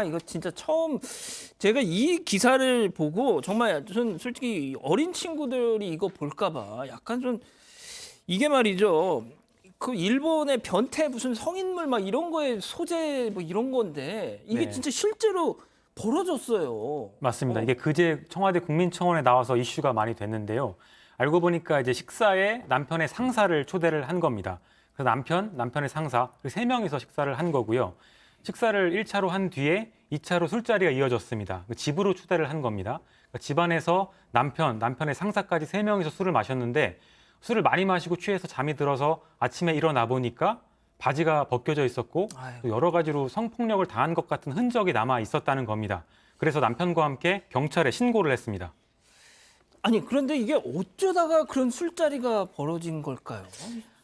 이거 진짜 처음 제가 이 기사를 보고 정말 전 솔직히 어린 친구들이 이거 볼까 봐 약간 좀 이게 말이죠. 그 일본의 변태 무슨 성인물 막 이런 거에 소재 뭐 이런 건데 이게 네. 진짜 실제로 벌어졌어요. 맞습니다. 이게 그제 청와대 국민청원에 나와서 이슈가 많이 됐는데요. 알고 보니까 이제 식사에 남편의 상사를 초대를 한 겁니다. 그래서 남편의 상사, 그 세 명이서 식사를 한 거고요. 식사를 1차로 한 뒤에 2차로 술자리가 이어졌습니다. 집으로 초대를 한 겁니다. 그러니까 집안에서 남편의 상사까지 세 명이서 술을 마셨는데 술을 많이 마시고 취해서 잠이 들어서 아침에 일어나 보니까 바지가 벗겨져 있었고 또 여러 가지로 성폭력을 당한 것 같은 흔적이 남아 있었다는 겁니다. 그래서 남편과 함께 경찰에 신고를 했습니다. 아니 그런데 이게 어쩌다가 그런 술자리가 벌어진 걸까요?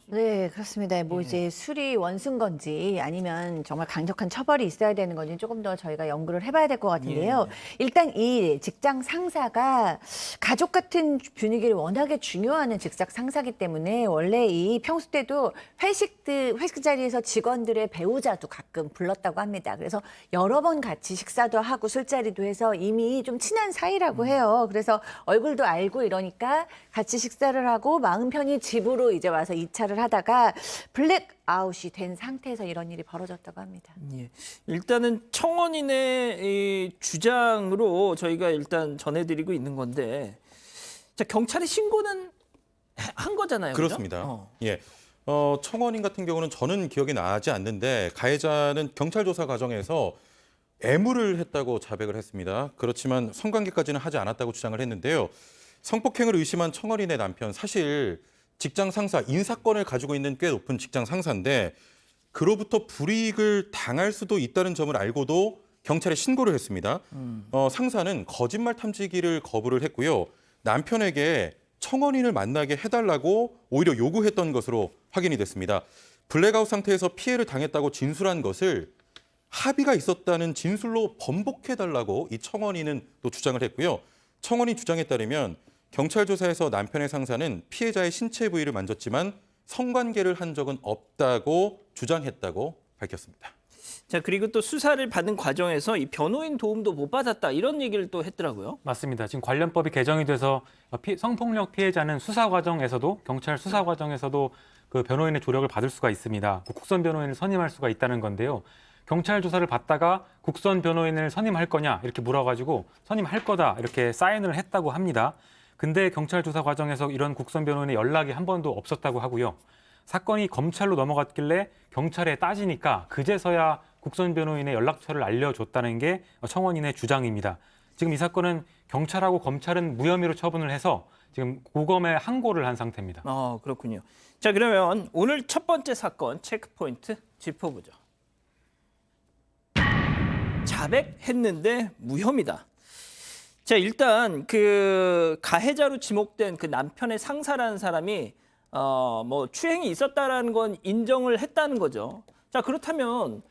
네, 그렇습니다. 뭐 이제 술이 원수인 건지 아니면 정말 강력한 처벌이 있어야 되는 건지 조금 더 저희가 연구를 해봐야 될 것 같은데요. 일단 이 직장 상사가 가족 같은 분위기를 워낙에 중요하는 직장 상사기 때문에 원래 이 평소 때도 회식 자리에서 직원들의 배우자도 가끔 불렀다고 합니다. 그래서 여러 번 같이 식사도 하고 술자리도 해서 이미 좀 친한 사이라고 해요. 그래서 얼굴도 알고 이러니까 같이 식사를 하고 마음 편히 집으로 이제 와서 2차를 하다가 블랙아웃이 된 상태에서 이런 일이 벌어졌다고 합니다. 예. 일단은 청원인의 이 주장으로 저희가 일단 전해드리고 있는 건데, 자 경찰에 신고는 한 거잖아요. 그죠? 그렇습니다. 예. 청원인 같은 경우는 저는 기억이 나지 않는데 가해자는 경찰 조사 과정에서 애무를 했다고 자백을 했습니다. 그렇지만 성관계까지는 하지 않았다고 주장을 했는데요. 성폭행을 의심한 청원인의 남편 사실 직장 상사 인사권을 가지고 있는 꽤 높은 직장 상사인데 그로부터 불이익을 당할 수도 있다는 점을 알고도 경찰에 신고를 했습니다. 상사는 거짓말 탐지기를 거부를 했고요. 남편에게 청원인을 만나게 해달라고 오히려 요구했던 것으로 확인이 됐습니다. 블랙아웃 상태에서 피해를 당했다고 진술한 것을 합의가 있었다는 진술로 번복해달라고 이 청원인은 또 주장을 했고요. 청원인 주장에 따르면 경찰 조사에서 남편의 상사는 피해자의 신체 부위를 만졌지만 성관계를 한 적은 없다고 주장했다고 밝혔습니다. 자 그리고 또 수사를 받는 과정에서 이 변호인 도움도 못 받았다 이런 얘기를 또 했더라고요. 맞습니다. 지금 관련법이 개정이 돼서 성폭력 피해자는 수사 과정에서도 경찰 수사 과정에서도 그 변호인의 조력을 받을 수가 있습니다. 국선 변호인을 선임할 수가 있다는 건데요. 경찰 조사를 받다가 국선 변호인을 선임할 거냐 이렇게 물어가지고 선임할 거다 이렇게 사인을 했다고 합니다. 근데 경찰 조사 과정에서 이런 국선 변호인의 연락이 한 번도 없었다고 하고요. 사건이 검찰로 넘어갔길래 경찰에 따지니까 그제서야 국선 변호인의 연락처를 알려줬다는 게 청원인의 주장입니다. 지금 이 사건은 경찰하고 검찰은 무혐의로 처분을 해서 지금 고검에 항고를 한 상태입니다. 그렇군요. 자 그러면 오늘 첫 번째 사건 체크포인트 짚어보죠. 자백했는데 무혐의다. 자 일단 그 가해자로 지목된 그 남편의 상사라는 사람이 뭐 추행이 있었다라는 건 인정을 했다는 거죠. 자 그렇다면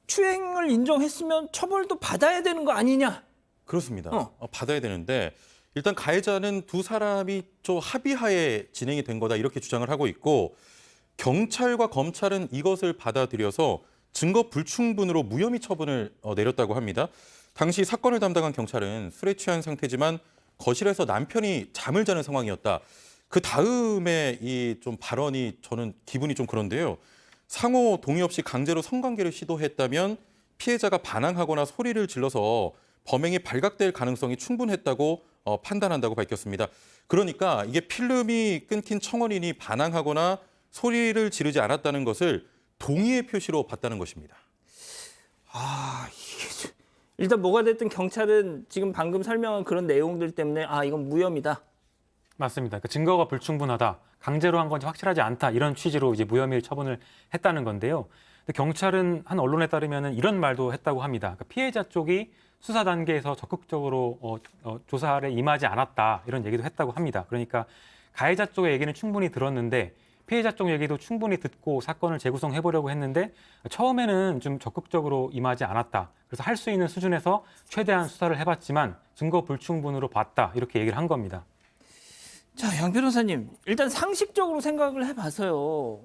추행을 인정했으면 처벌도 받아야 되는 거 아니냐? 그렇습니다. 받아야 되는데 일단 가해자는 두 사람이 좀 합의하에 진행이 된 거다 이렇게 주장을 하고 있고 경찰과 검찰은 이것을 받아들여서 증거 불충분으로 무혐의 처분을 내렸다고 합니다. 당시 사건을 담당한 경찰은 술에 취한 상태지만 거실에서 남편이 잠을 자는 상황이었다. 그 다음에 이 좀 발언이 저는 기분이 좀 그런데요. 상호 동의 없이 강제로 성관계를 시도했다면 피해자가 반항하거나 소리를 질러서 범행이 발각될 가능성이 충분했다고 판단한다고 밝혔습니다. 그러니까 이게 필름이 끊긴 청원인이 반항하거나 소리를 지르지 않았다는 것을 동의의 표시로 봤다는 것입니다. 이게 일단 뭐가 됐든 경찰은 지금 방금 설명한 그런 내용들 때문에 이건 무혐의다. 맞습니다. 그 증거가 불충분하다, 강제로 한 건지 확실하지 않다 이런 취지로 이제 무혐의 처분을 했다는 건데요. 근데 경찰은 한 언론에 따르면 이런 말도 했다고 합니다. 그러니까 피해자 쪽이 수사 단계에서 적극적으로 조사를 임하지 않았다 이런 얘기도 했다고 합니다. 그러니까 가해자 쪽의 얘기는 충분히 들었는데 피해자 쪽 얘기도 충분히 듣고 사건을 재구성해 보려고 했는데 처음에는 좀 적극적으로 임하지 않았다. 그래서 할 수 있는 수준에서 최대한 수사를 해봤지만 증거 불충분으로 봤다 이렇게 얘기를 한 겁니다. 자, 양 변호사님, 일단 상식적으로 생각을 해봐서요.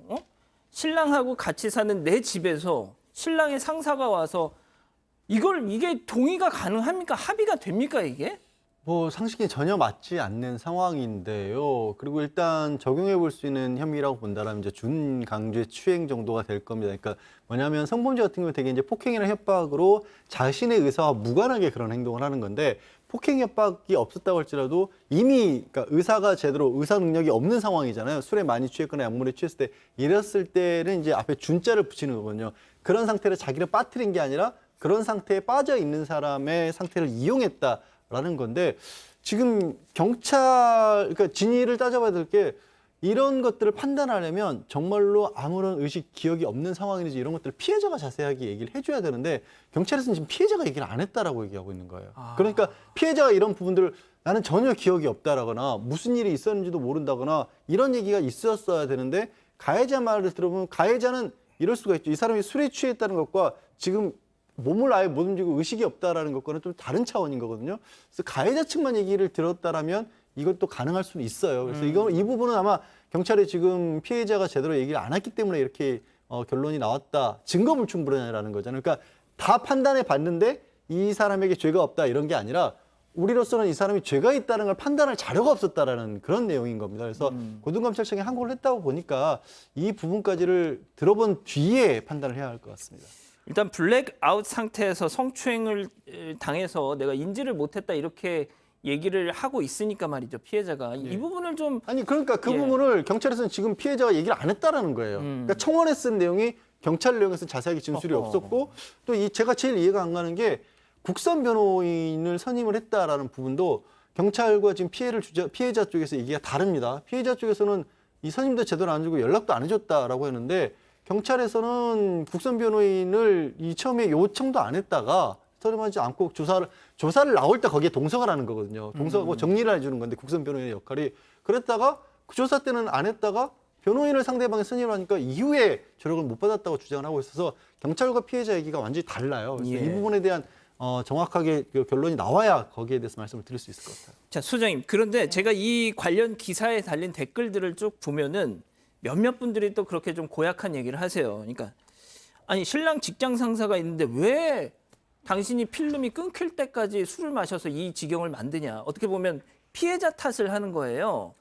신랑하고 같이 사는 내 집에서 신랑의 상사가 와서 이게 동의가 가능합니까? 합의가 됩니까 이게? 뭐 상식에 전혀 맞지 않는 상황인데요. 그리고 일단 적용해 볼 수 있는 혐의라고 본다면 이제 준강제추행 정도가 될 겁니다. 그러니까 뭐냐면 성범죄 같은 경우 되게 이제 폭행이나 협박으로 자신의 의사와 무관하게 그런 행동을 하는 건데 폭행 협박이 없었다고 할지라도 이미 그러니까 의사가 제대로 의사 능력이 없는 상황이잖아요. 술에 많이 취했거나 약물에 취했을 때 이랬을 때는 이제 앞에 준자를 붙이는 거거든요. 그런 상태를 자기를 빠뜨린 게 아니라 그런 상태에 빠져 있는 사람의 상태를 이용했다라는 건데 지금 경찰 그러니까 진위를 따져봐야 될 게 이런 것들을 판단하려면 정말로 아무런 의식 기억이 없는 상황인지 이런 것들을 피해자가 자세하게 얘기를 해줘야 되는데 경찰에서는 지금 피해자가 얘기를 안 했다라고 얘기하고 있는 거예요. 그러니까 피해자가 이런 부분들을 나는 전혀 기억이 없다라거나 무슨 일이 있었는지도 모른다거나 이런 얘기가 있었어야 되는데 가해자 말을 들어보면 가해자는 이럴 수가 있죠. 이 사람이 술에 취했다는 것과 지금 몸을 아예 못 움직이고 의식이 없다라는 것과는 좀 다른 차원인 거거든요. 그래서 가해자 측만 얘기를 들었다라면 이것도 가능할 수는 있어요. 그래서 이 부분은 아마 경찰이 지금 피해자가 제대로 얘기를 안 했기 때문에 이렇게 결론이 나왔다. 증거 불충분이라는 거잖아요. 그러니까 다 판단해 봤는데 이 사람에게 죄가 없다 이런 게 아니라 우리로서는 이 사람이 죄가 있다는 걸 판단할 자료가 없었다라는 그런 내용인 겁니다. 그래서 고등검찰청이 항고를 했다고 보니까 이 부분까지를 들어본 뒤에 판단을 해야 할 것 같습니다. 일단 블랙아웃 상태에서 성추행을 당해서 내가 인지를 못했다 이렇게 얘기를 하고 있으니까 말이죠. 피해자가 이 부분을 좀 아니 그러니까 그 예. 부분을 경찰에서는 지금 피해자가 얘기를 안 했다라는 거예요. 그러니까 청원에 쓴 내용이 경찰 내용에서 자세하게 진술이 어허. 없었고 또 제가 제일 이해가 안 가는 게 국선 변호인을 선임을 했다라는 부분도 경찰과 지금 피해자 쪽에서 얘기가 다릅니다. 피해자 쪽에서는 이 선임도 제대로 안 주고 연락도 안 해줬다라고 했는데 경찰에서는 국선 변호인을 처음에 요청도 안 했다가 선임하지 않고 조사를 나올 때 거기에 동석을 하는 거거든요. 동석하고 정리를 해주는 건데 국선 변호인의 역할이 그랬다가 그 조사 때는 안 했다가 변호인을 상대방에 선임을 하니까 이후에 조력을 못 받았다고 주장을 하고 있어서 경찰과 피해자 얘기가 완전히 달라요. 그래서 예. 이 부분에 대한 정확하게 그 결론이 나와야 거기에 대해서 말씀을 드릴 수 있을 것 같아요. 자, 소장님. 그런데 제가 이 관련 기사에 달린 댓글들을 쭉 보면은 몇몇 분들이 또 그렇게 좀 고약한 얘기를 하세요. 그러니까 아니 신랑 직장 상사가 있는데 왜 당신이 필름이 끊길 때까지 술을 마셔서 이 지경을 만드냐. 어떻게 보면 피해자 탓을 하는 거예요.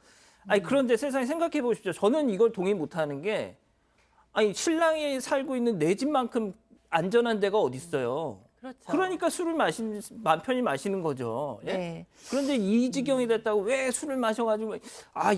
아니 그런데 세상에 생각해 보십시오. 저는 이걸 동의 못하는 게 아니 신랑이 살고 있는 내 집만큼 안전한 데가 어디 있어요. 그렇죠. 그러니까 술을 맘 편히 마시는 거죠. 예? 네. 그런데 이 지경이 됐다고 왜 술을 마셔가지고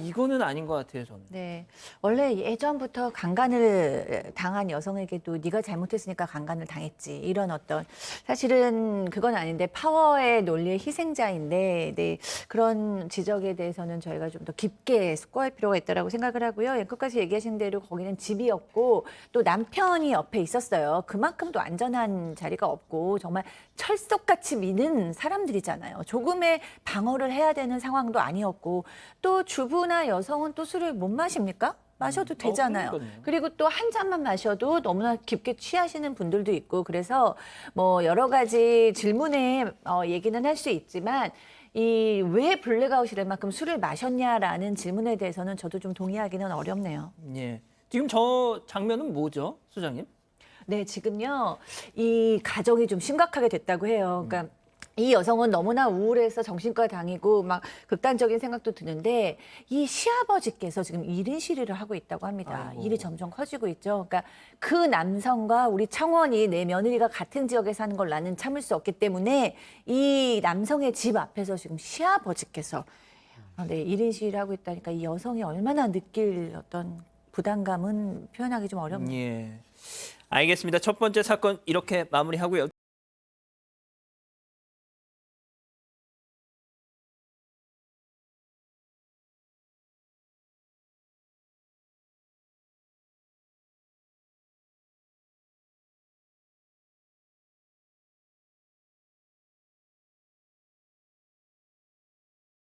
이거는 아닌 것 같아요 저는. 네, 원래 예전부터 강간을 당한 여성에게도 네가 잘못했으니까 강간을 당했지 이런 어떤 사실은 그건 아닌데 파워의 논리의 희생자인데 네, 그런 지적에 대해서는 저희가 좀 더 깊게 숙고할 필요가 있다라고 생각을 하고요. 끝까지 얘기하신 대로 거기는 집이었고 또 남편이 옆에 있었어요. 그만큼 또 안전한 자리가 없고 정말 철석같이 미는 사람들이잖아요. 조금의 방어를 해야 되는 상황도 아니었고 또 주부나 여성은 또 술을 못 마십니까? 마셔도 되잖아요. 그러니까요. 그리고 또 한 잔만 마셔도 너무나 깊게 취하시는 분들도 있고 그래서 뭐 여러 가지 질문에 얘기는 할 수 있지만 이 왜 블랙아웃이랄 만큼 술을 마셨냐라는 질문에 대해서는 저도 좀 동의하기는 어렵네요. 예. 지금 저 장면은 뭐죠, 소장님? 네, 지금요, 이 가정이 좀 심각하게 됐다고 해요. 그러니까 이 여성은 너무나 우울해서 정신과 다니고 막 극단적인 생각도 드는데 이 시아버지께서 지금 1인 시위를 하고 있다고 합니다. 아이고. 일이 점점 커지고 있죠. 그러니까 그 남성과 우리 청원이 내 며느리가 같은 지역에 사는 걸 나는 참을 수 없기 때문에 이 남성의 집 앞에서 지금 시아버지께서 네, 1인 시위를 하고 있다니까 이 여성이 얼마나 느낄 어떤 부담감은 표현하기 좀 어렵네요. 예. 알겠습니다. 첫 번째 사건 이렇게 마무리하고요.